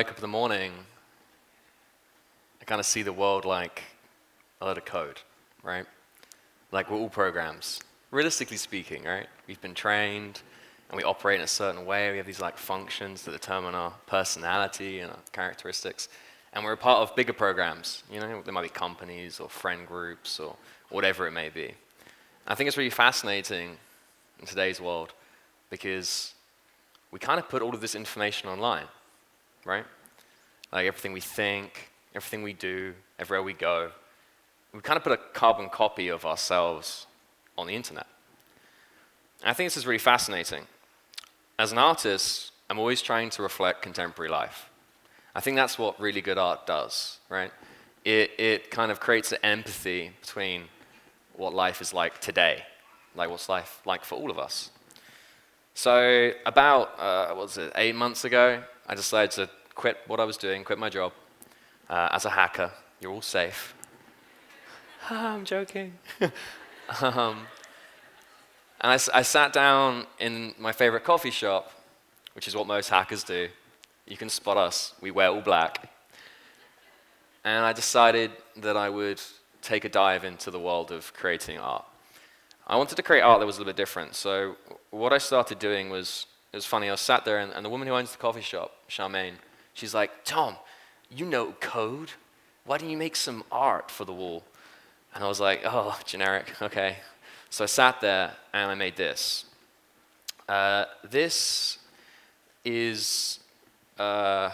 wake up in the morning, I kind of see the world like a lot of code, right? Like we're all programs, realistically speaking, right? We've been trained and we operate in a certain way. We have these like functions that determine our personality and our characteristics. And we're a part of bigger programs, you know? There might be companies or friend groups or whatever it may be. I think it's really fascinating in today's world because we kind of put all of this information online, right? Like everything we think, everything we do, everywhere we go. We kind of put a carbon copy of ourselves on the internet. And I think this is really fascinating. As an artist, I'm always trying to reflect contemporary life. I think that's what really good art does, right? It kind of creates an empathy between what life is like today, like what's life like for all of us. So about, 8 months ago, I decided to quit what I was doing, quit my job as a hacker. You're all safe. I'm joking. And I sat down in my favorite coffee shop, which is what most hackers do. You can spot us. We wear all black. And I decided that I would take a dive into the world of creating art. I wanted to create art that was a little bit different. So what I started doing was, it was funny, I was sat there and the woman who owns the coffee shop, Charmaine, she's like, Tom, you know code. Why don't you make some art for the wall? And I was like, oh, generic, okay. So I sat there and I made this. This is, I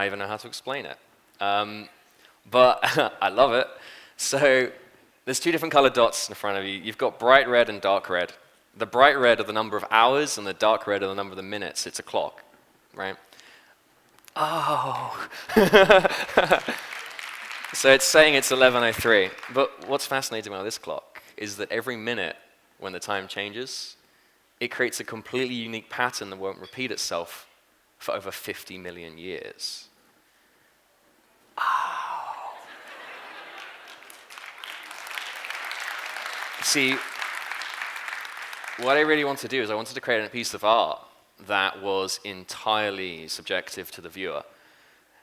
even know how to explain it. But I love it. So there's two different colored dots in front of you. You've got bright red and dark red. The bright red are the number of hours and the dark red are the number of the minutes. It's a clock, right? Oh. So it's saying it's 11:03. But what's fascinating about this clock is that every minute when the time changes, it creates a completely unique pattern that won't repeat itself for over 50 million years. Oh. See, what I really want to do is I wanted to create a piece of art that was entirely subjective to the viewer.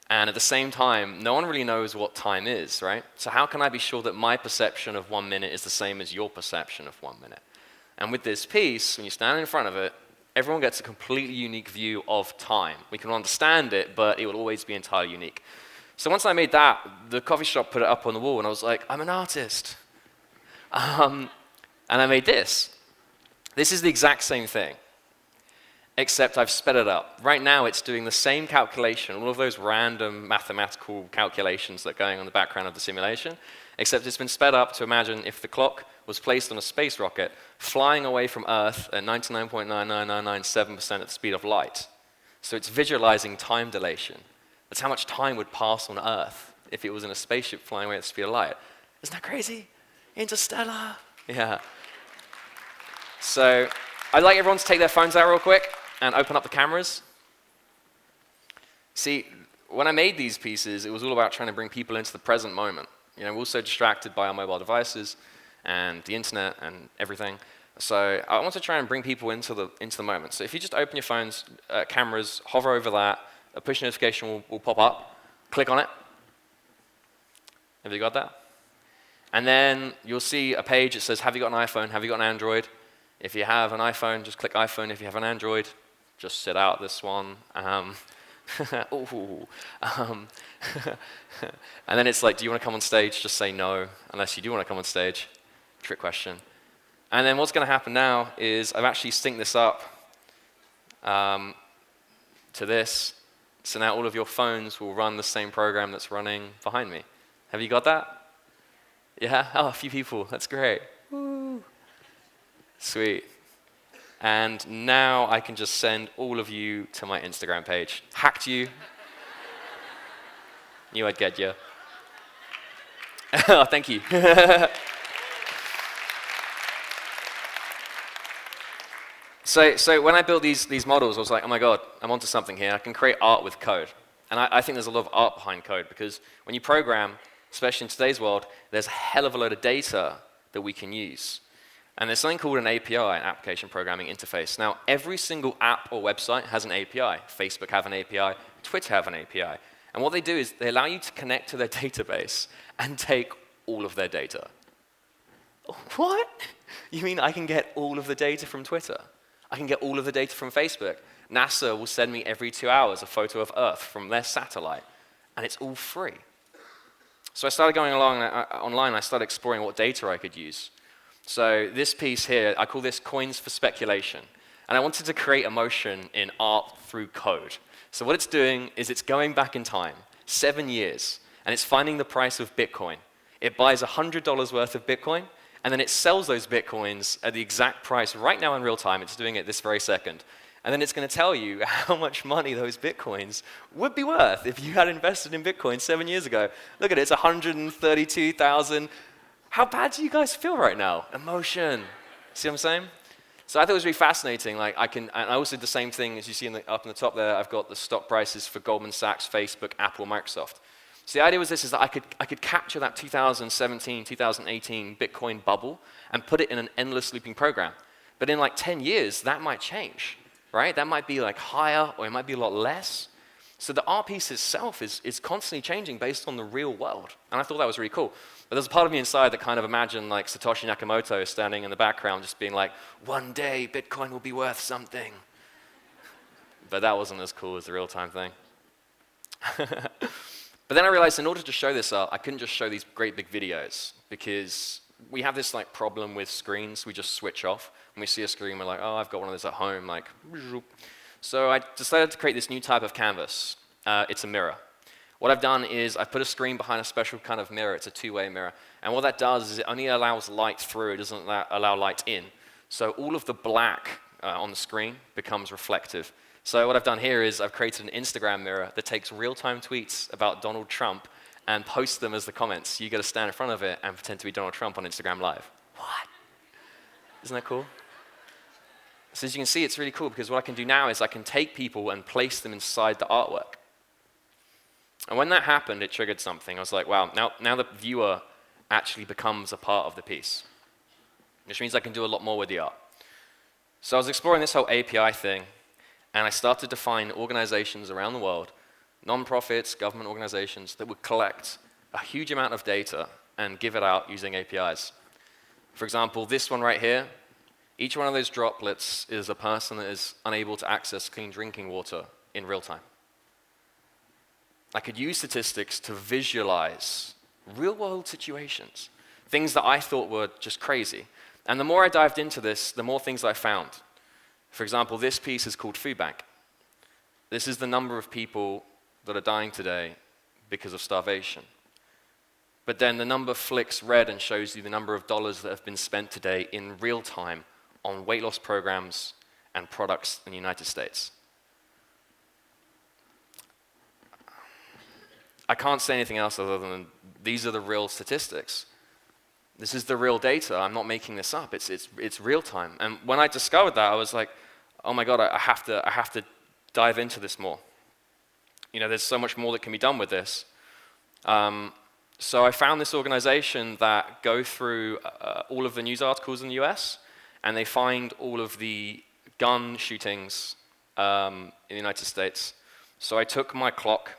And at the same time, no one really knows what time is, right? So how can I be sure that my perception of 1 minute is the same as your perception of 1 minute? And with this piece, when you stand in front of it, everyone gets a completely unique view of time. We can understand it, but it will always be entirely unique. So once I made that, the coffee shop put it up on the wall, and I was like, I'm an artist. And I made this. This is the exact same thing, except I've sped it up. Right now, it's doing the same calculation, all of those random mathematical calculations that are going on in the background of the simulation, except it's been sped up to imagine if the clock was placed on a space rocket flying away from Earth at 99.99997% at the speed of light. So it's visualizing time dilation. That's how much time would pass on Earth if it was in a spaceship flying away at the speed of light. Isn't that crazy? Interstellar. Yeah. So I'd like everyone to take their phones out real quick and open up the cameras. See, when I made these pieces, it was all about trying to bring people into the present moment. You know, we're also distracted by our mobile devices and the internet and everything. So I want to try and bring people into the moment. So if you just open your phones, cameras, hover over that, a push notification will pop up. Click on it. Have you got that? And then you'll see a page that says, have you got an iPhone? Have you got an Android? If you have an iPhone, just click iPhone. If you have an Android, just sit out this one. And then it's like, do you want to come on stage? Just say no, unless you do want to come on stage. Trick question. And then what's going to happen now is I've actually synced this up to this. So now all of your phones will run the same program that's running behind me. Have you got that? Yeah? Oh, a few people. That's great. Woo. Sweet. And now I can just send all of you to my Instagram page. Hacked you. Knew I'd get you. Oh, thank you. So when I built these models, I was like, oh my God, I'm onto something here. I can create art with code. And I think there's a lot of art behind code because when you program, especially in today's world, there's a hell of a load of data that we can use. And there's something called an API, an application programming interface. Now, every single app or website has an API. Facebook have an API, Twitter have an API. And what they do is they allow you to connect to their database and take all of their data. What? You mean I can get all of the data from Twitter? I can get all of the data from Facebook. NASA will send me every 2 hours a photo of Earth from their satellite, and it's all free. So I started going along online, I started exploring what data I could use. So this piece here, I call this coins for speculation. And I wanted to create emotion in art through code. So what it's doing is it's going back in time, 7 years, and it's finding the price of Bitcoin. It buys $100 worth of Bitcoin, and then it sells those Bitcoins at the exact price right now in real time. It's doing it this very second. And then it's going to tell you how much money those Bitcoins would be worth if you had invested in Bitcoin 7 years ago. Look at it, it's 132,000. How bad do you guys feel right now? Emotion. See what I'm saying? So I thought it was really fascinating. Like and I also did the same thing as you see up in the top there. I've got the stock prices for Goldman Sachs, Facebook, Apple, Microsoft. So the idea was this, is that I could capture that 2017, 2018 Bitcoin bubble and put it in an endless looping program. But in like 10 years, that might change, right? That might be like higher, or it might be a lot less. So the art piece itself is constantly changing based on the real world. And I thought that was really cool. But there's a part of me inside that kind of imagined like Satoshi Nakamoto standing in the background just being like, one day Bitcoin will be worth something. But that wasn't as cool as the real-time thing. But then I realized in order to show this art, I couldn't just show these great big videos, because we have this like problem with screens. We just switch off. When we see a screen, we're like, oh, I've got one of those at home. Like, so I decided to create this new type of canvas. It's a mirror. What I've done is I've put a screen behind a special kind of mirror. It's a two-way mirror. And what that does is it only allows light through. It doesn't allow light in. So all of the black on the screen becomes reflective. So what I've done here is I've created an Instagram mirror that takes real-time tweets about Donald Trump and posts them as the comments. You got to stand in front of it and pretend to be Donald Trump on Instagram Live. What? Isn't that cool? So as you can see, it's really cool, because what I can do now is I can take people and place them inside the artwork. And when that happened, it triggered something. I was like, wow, now the viewer actually becomes a part of the piece, which means I can do a lot more with the art. So I was exploring this whole API thing, and I started to find organizations around the world, non-profits, government organizations, that would collect a huge amount of data and give it out using APIs. For example, this one right here, each one of those droplets is a person that is unable to access clean drinking water in real time. I could use statistics to visualize real-world situations, things that I thought were just crazy. And the more I dived into this, the more things I found. For example, this piece is called Food Bank. This is the number of people that are dying today because of starvation. But then the number flicks red and shows you the number of dollars that have been spent today in real time on weight loss programs and products in the United States. I can't say anything else other than these are the real statistics. This is the real data. I'm not making this up. It's real time. And when I discovered that, I was like, oh my God, I have to dive into this more. You know, there's so much more that can be done with this. So I found this organization that go through all of the news articles in the US, and they find all of the gun shootings in the United States. So I took my clock,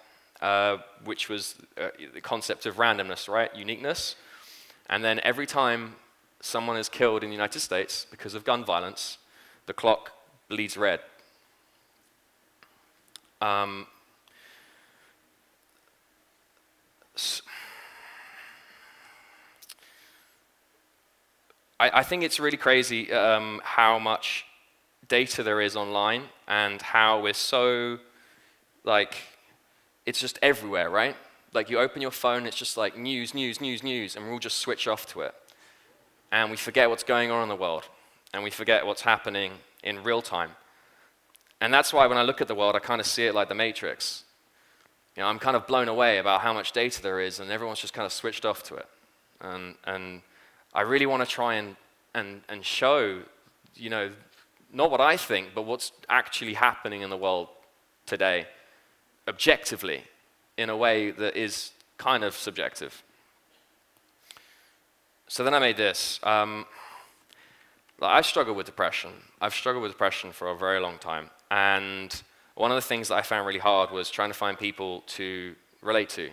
which was the concept of randomness, right? Uniqueness. And then every time someone is killed in the United States because of gun violence, the clock bleeds red. I think it's really crazy how much data there is online, and how we're so, like, it's just everywhere, right? Like, you open your phone, it's just like news, news, news, news, and we'll just switch off to it. And we forget what's going on in the world, and we forget what's happening in real time. And that's why when I look at the world, I kind of see it like the Matrix. You know, I'm kind of blown away about how much data there is, and everyone's just kind of switched off to it. And I really want to try and show, you know, not what I think, but what's actually happening in the world today, objectively, in a way that is kind of subjective. So then I made this. Like, I struggle with depression. I've struggled with depression for a very long time. And one of the things that I found really hard was trying to find people to relate to,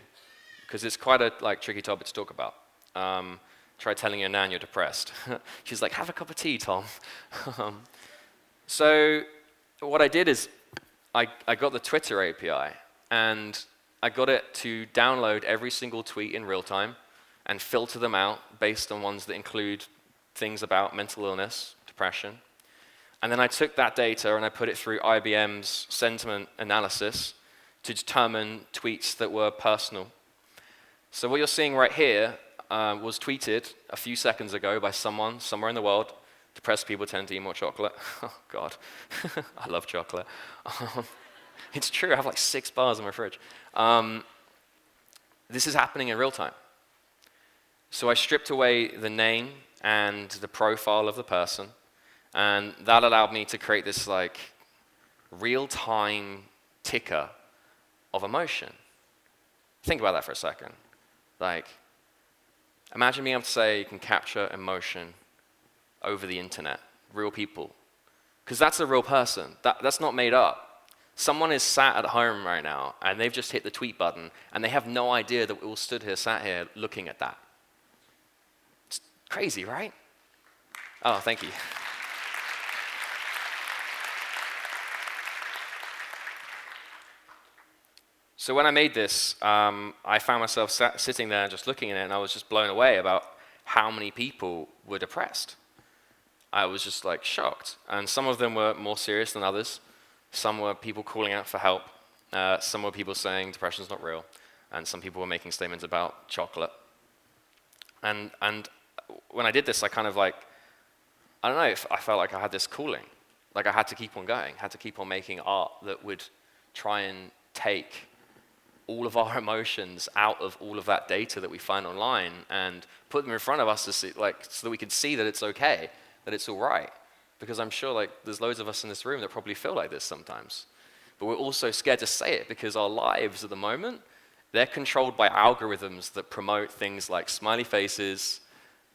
because it's quite a tricky topic to talk about. Try telling your nan you're depressed. She's like, have a cup of tea, Tom. So what I did is I got the Twitter API, and I got it to download every single tweet in real time and filter them out based on ones that include things about mental illness, depression. And then I took that data and I put it through IBM's sentiment analysis to determine tweets that were personal. So what you're seeing right here was tweeted a few seconds ago by someone somewhere in the world. Depressed people tend to eat more chocolate. Oh, God. I love chocolate. It's true. I have like 6 bars in my fridge. This is happening in real time. So I stripped away the name and the profile of the person, and that allowed me to create this like real-time ticker of emotion. Think about that for a second. Like, imagine being able to say you can capture emotion over the internet, real people. Because that's a real person. That's not made up. Someone is sat at home right now, and they've just hit the tweet button, and they have no idea that we all stood here, sat here, looking at that. It's crazy, right? Oh, thank you. So when I made this, I found myself sitting there just looking at it, and I was just blown away about how many people were depressed. I was just like shocked. And some of them were more serious than others. Some were people calling out for help. Some were people saying depression's not real. And some people were making statements about chocolate. And when I did this, I kind of like, I don't know, I felt like I had this calling. Like I had to keep on going, had to keep on making art that would try and take all of our emotions out of all of that data that we find online and put them in front of us to see, like, so that we could see that it's okay, that it's all right. Because I'm sure like there's loads of us in this room that probably feel like this sometimes. But we're also scared to say it because our lives at the moment, they're controlled by algorithms that promote things like smiley faces,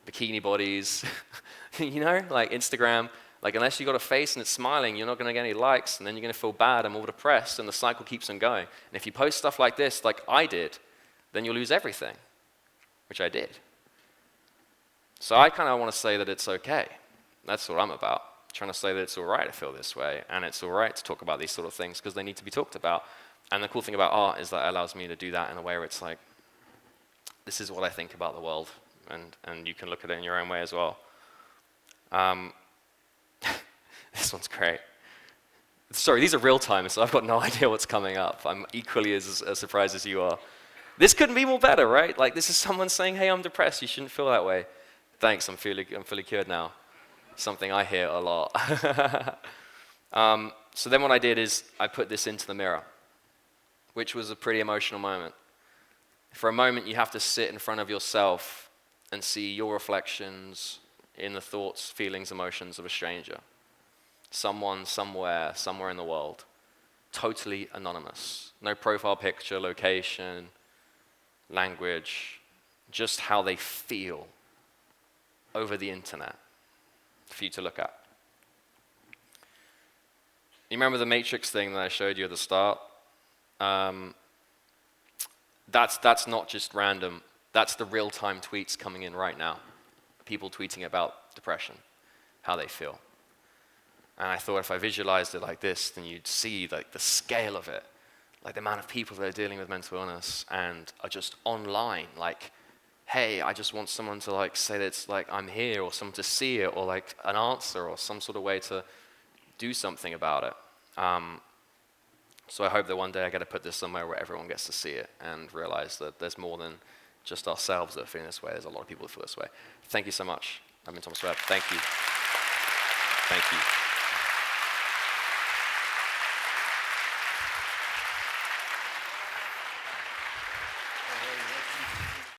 bikini bodies, you know, like Instagram. Like unless you've got a face and it's smiling, you're not going to get any likes, and then you're going to feel bad and more depressed, and the cycle keeps on going. And if you post stuff like this, like I did, then you'll lose everything, which I did. So I kind of want to say that it's okay. That's what I'm about, trying to say that it's all right to feel this way, and it's all right to talk about these sort of things because they need to be talked about. And the cool thing about art is that it allows me to do that in a way where it's like, this is what I think about the world, and you can look at it in your own way as well. This one's great. Sorry, these are real time, so I've got no idea what's coming up. I'm equally as surprised as you are. This couldn't be more better, right? Like this is someone saying, hey, I'm depressed, you shouldn't feel that way. Thanks, I'm fully cured now. Something I hear a lot. So then what I did is I put this into the mirror, which was a pretty emotional moment. For a moment, you have to sit in front of yourself and see your reflections in the thoughts, feelings, emotions of a stranger. Someone, somewhere in the world. Totally anonymous. No profile picture, location, language, just how they feel over the internet for you to look at. You remember the matrix thing that I showed you at the start? That's not just random. That's the real-time tweets coming in right now. People tweeting about depression, how they feel. And I thought if I visualized it like this, then you'd see like the scale of it, like the amount of people that are dealing with mental illness and are just online, like, hey, I just want someone to like say that it's like I'm here, or someone to see it, or like an answer, or some sort of way to do something about it. So I hope that one day I get to put this somewhere where everyone gets to see it and realize that there's more than just ourselves that are feeling this way. There's a lot of people that feel this way. Thank you so much. I've been Thomas Webb. Thank you. Thank you.